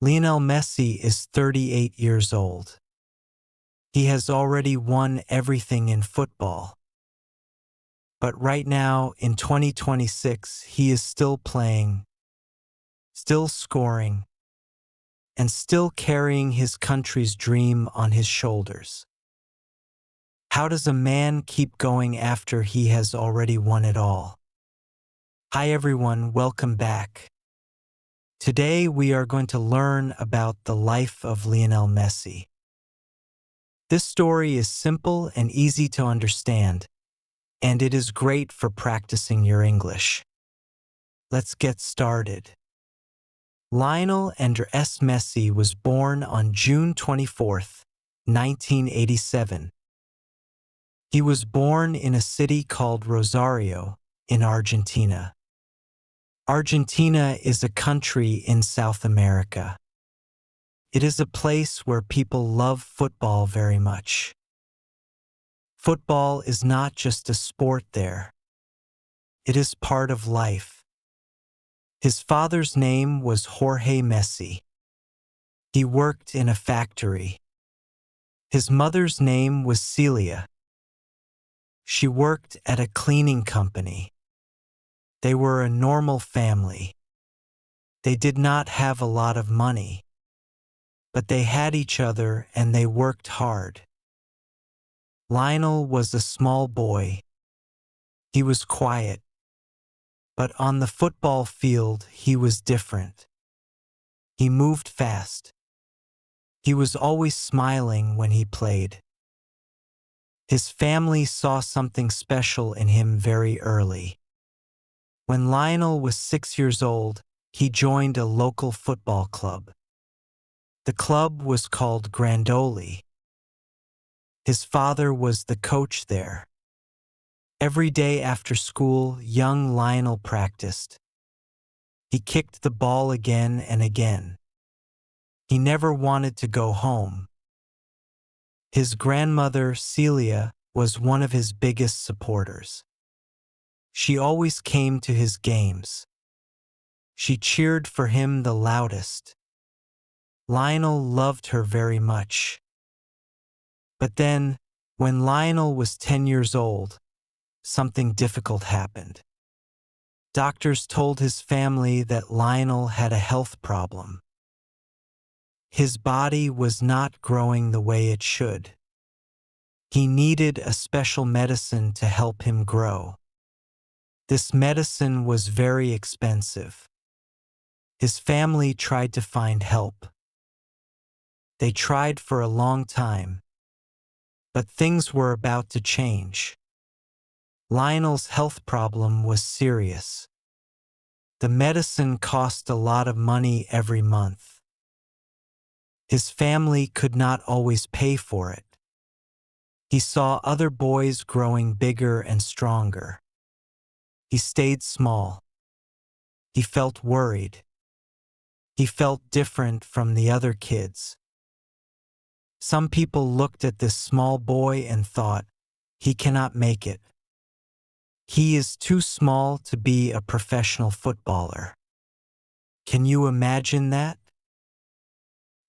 Lionel Messi is 38 years old. He has already won everything in football. But right now, in 2026, he is still playing, still scoring, and still carrying his country's dream on his shoulders. How does a man keep going after he has already won it all? Hi everyone, welcome back. Today we are going to learn about the life of Lionel Messi. This story is simple and easy to understand, and it is great for practicing your English. Let's get started. Lionel S. Messi was born on June 24, 1987. He was born in a city called Rosario, in Argentina. Argentina is a country in South America. It is a place where people love football very much. Football is not just a sport there. It is part of life. His father's name was Jorge Messi. He worked in a factory. His mother's name was Celia. She worked at a cleaning company. They were a normal family. They did not have a lot of money, but they had each other and they worked hard. Lionel was a small boy. He was quiet, but on the football field he was different. He moved fast. He was always smiling when he played. His family saw something special in him very early. When Lionel was 6 years old, he joined a local football club. The club was called Grandoli. His father was the coach there. Every day after school, young Lionel practiced. He kicked the ball again and again. He never wanted to go home. His grandmother, Celia, was one of his biggest supporters. She always came to his games. She cheered for him the loudest. Lionel loved her very much. But then, when Lionel was 10 years old, something difficult happened. Doctors told his family that Lionel had a health problem. His body was not growing the way it should. He needed a special medicine to help him grow. This medicine was very expensive. His family tried to find help. They tried for a long time, but things were about to change. Lionel's health problem was serious. The medicine cost a lot of money every month. His family could not always pay for it. He saw other boys growing bigger and stronger. He stayed small. He felt worried. He felt different from the other kids. Some people looked at this small boy and thought, he cannot make it. He is too small to be a professional footballer. Can you imagine that?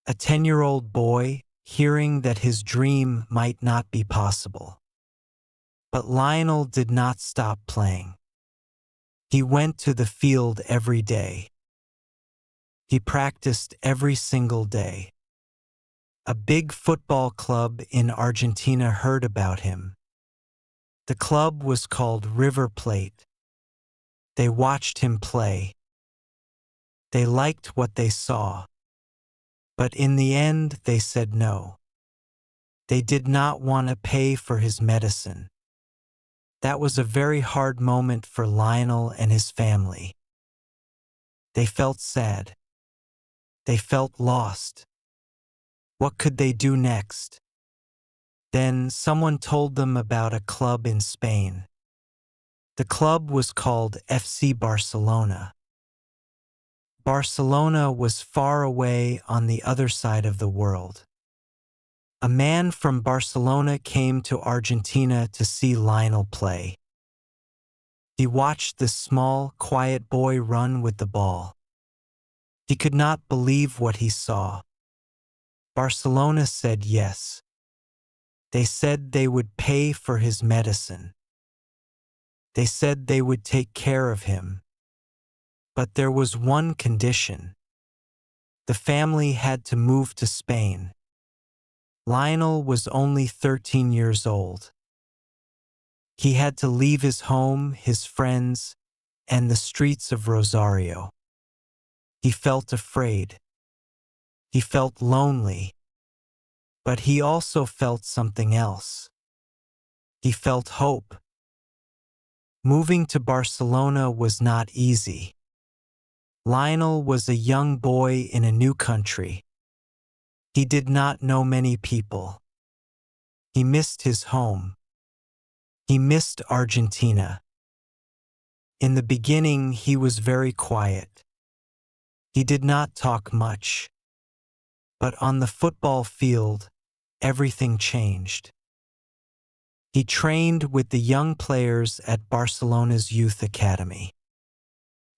A 10-year-old boy hearing that his dream might not be possible. But Lionel did not stop playing. He went to the field every day. He practiced every single day. A big football club in Argentina heard about him. The club was called River Plate. They watched him play. They liked what they saw. But in the end, they said no. They did not want to pay for his medicine. That was a very hard moment for Lionel and his family. They felt sad. They felt lost. What could they do next? Then someone told them about a club in Spain. The club was called FC Barcelona. Barcelona was far away on the other side of the world. A man from Barcelona came to Argentina to see Lionel play. He watched this small, quiet boy run with the ball. He could not believe what he saw. Barcelona said yes. They said they would pay for his medicine. They said they would take care of him. But there was one condition. The family had to move to Spain. Lionel was only 13 years old. He had to leave his home, his friends, and the streets of Rosario. He felt afraid. He felt lonely. But he also felt something else. He felt hope. Moving to Barcelona was not easy. Lionel was a young boy in a new country. He did not know many people. He missed his home. He missed Argentina. In the beginning, he was very quiet. He did not talk much. But on the football field, everything changed. He trained with the young players at Barcelona's youth academy.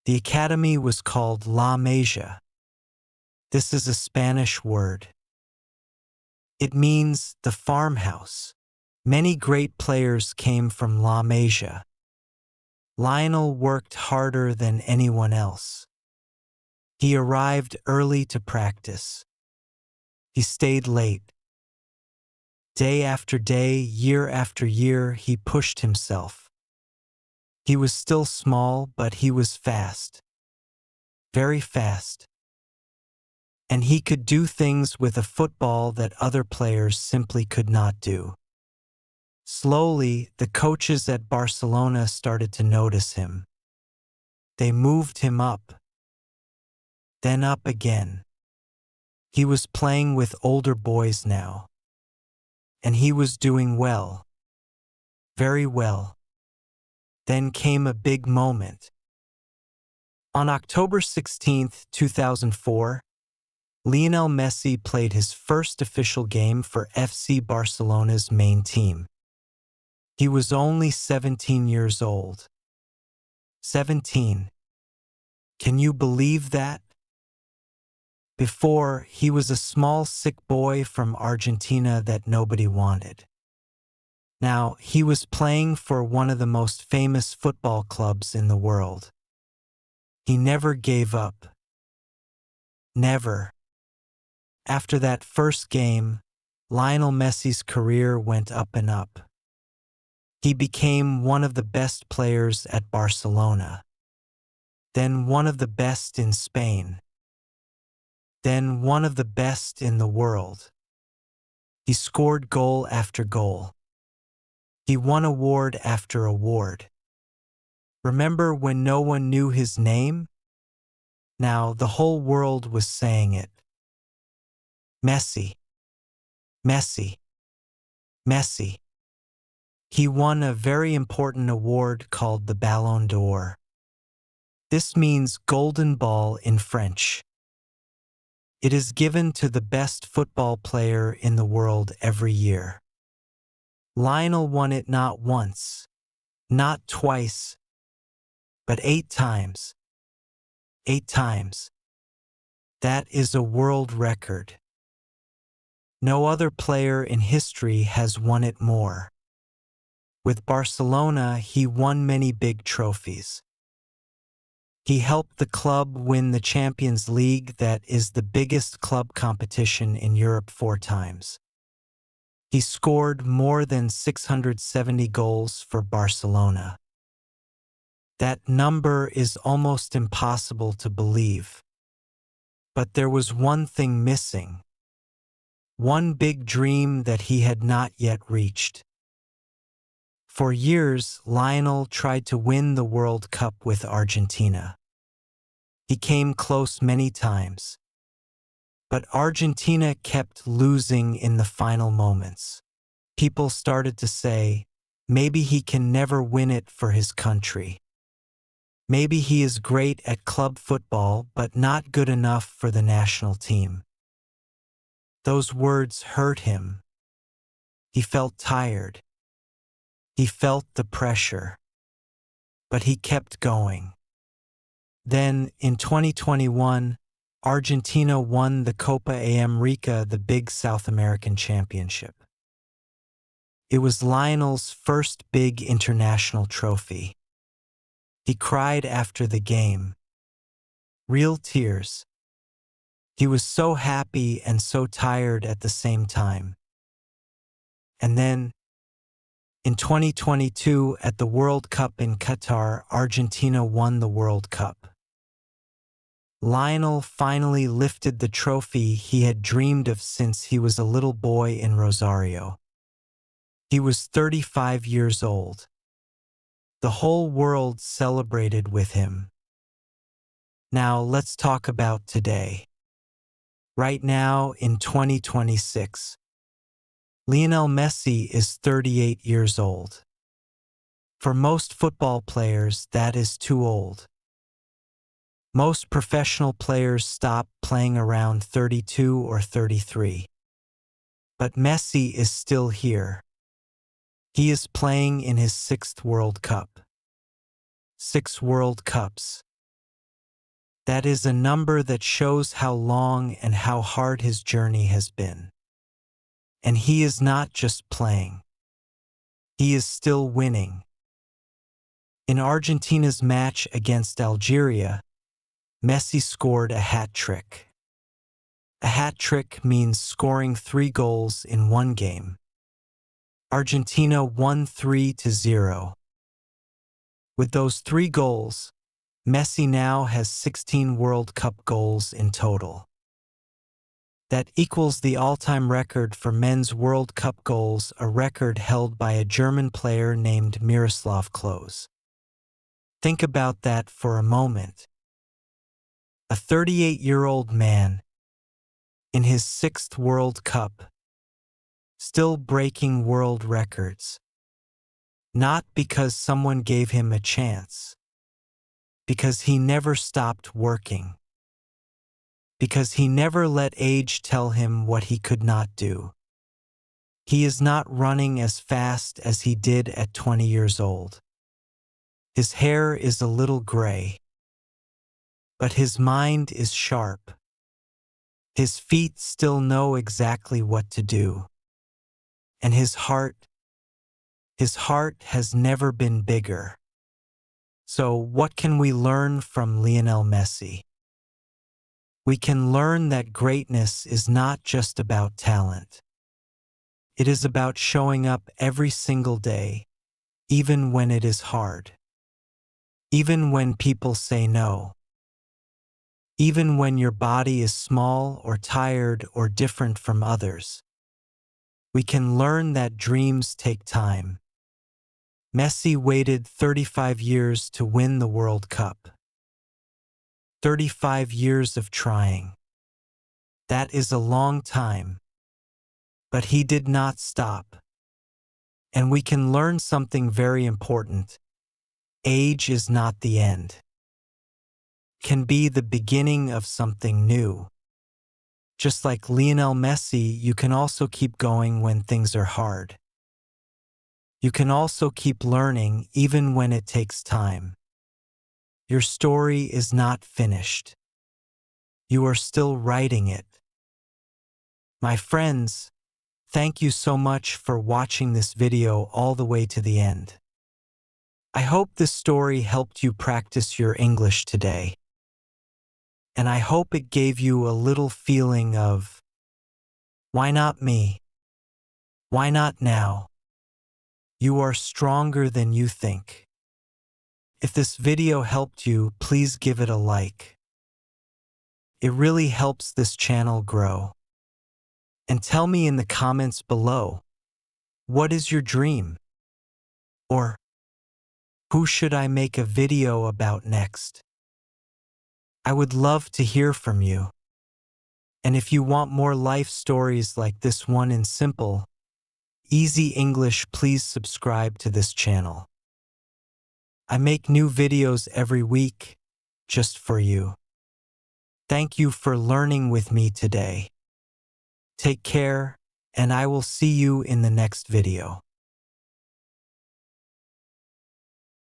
The academy was called La Masia. This is a Spanish word. It means the farmhouse. Many great players came from La Masia. Lionel worked harder than anyone else. He arrived early to practice. He stayed late. Day after day, year after year, he pushed himself. He was still small, but he was fast. Very fast. And he could do things with a football that other players simply could not do. Slowly, the coaches at Barcelona started to notice him. They moved him up. Then up again. He was playing with older boys now. And he was doing well. Very well. Then came a big moment. On October 16, 2004, Lionel Messi played his first official game for FC Barcelona's main team. He was only 17 years old. 17. Can you believe that? Before, he was a small sick boy from Argentina that nobody wanted. Now, he was playing for one of the most famous football clubs in the world. He never gave up. Never. After that first game, Lionel Messi's career went up and up. He became one of the best players at Barcelona. Then one of the best in Spain. Then one of the best in the world. He scored goal after goal. He won award after award. Remember when no one knew his name? Now the whole world was saying it. Messi. Messi. Messi. He won a very important award called the Ballon d'Or. This means golden ball in French. It is given to the best football player in the world every year. Lionel won it not once, not twice, but 8 times. 8 times. That is a world record. No other player in history has won it more. With Barcelona, he won many big trophies. He helped the club win the Champions League, that is the biggest club competition in Europe, 4 times. He scored more than 670 goals for Barcelona. That number is almost impossible to believe. But there was one thing missing. One big dream that he had not yet reached. For years, Lionel tried to win the World Cup with Argentina. He came close many times. But Argentina kept losing in the final moments. People started to say, maybe he can never win it for his country. Maybe he is great at club football, but not good enough for the national team. Those words hurt him. He felt tired. He felt the pressure. But he kept going. Then, in 2021, Argentina won the Copa América, the big South American championship. It was Lionel's first big international trophy. He cried after the game. Real tears. He was so happy and so tired at the same time. And then, in 2022, at the World Cup in Qatar, Argentina won the World Cup. Lionel finally lifted the trophy he had dreamed of since he was a little boy in Rosario. He was 35 years old. The whole world celebrated with him. Now let's talk about today. Right now, in 2026, Lionel Messi is 38 years old. For most football players, that is too old. Most professional players stop playing around 32 or 33. But Messi is still here. He is playing in his 6th World Cup. 6 World Cups. That is a number that shows how long and how hard his journey has been. And he is not just playing. He is still winning. In Argentina's match against Algeria, Messi scored a hat trick. A hat trick means scoring 3 goals in one game. Argentina won 3-0. With those 3 goals, Messi now has 16 World Cup goals in total. That equals the all-time record for men's World Cup goals, a record held by a German player named Miroslav Klose. Think about that for a moment. A 38-year-old man, in his 6th World Cup, still breaking world records. Not because someone gave him a chance. Because he never stopped working. Because he never let age tell him what he could not do. He is not running as fast as he did at 20 years old. His hair is a little gray. But his mind is sharp. His feet still know exactly what to do. And his heart has never been bigger. So what can we learn from Lionel Messi? We can learn that greatness is not just about talent. It is about showing up every single day, even when it is hard. Even when people say no. Even when your body is small or tired or different from others. We can learn that dreams take time. Messi waited 35 years to win the World Cup. 35 years of trying. That is a long time. But he did not stop. And we can learn something very important. Age is not the end. Can be the beginning of something new. Just like Lionel Messi, you can also keep going when things are hard. You can also keep learning even when it takes time. Your story is not finished. You are still writing it. My friends, thank you so much for watching this video all the way to the end. I hope this story helped you practice your English today. And I hope it gave you a little feeling of, why not me? Why not now? You are stronger than you think. If this video helped you, please give it a like. It really helps this channel grow. And tell me in the comments below, what is your dream? Or, who should I make a video about next? I would love to hear from you. And if you want more life stories like this one in simple, easy English, please subscribe to this channel. I make new videos every week, just for you. Thank you for learning with me today. Take care, and I will see you in the next video.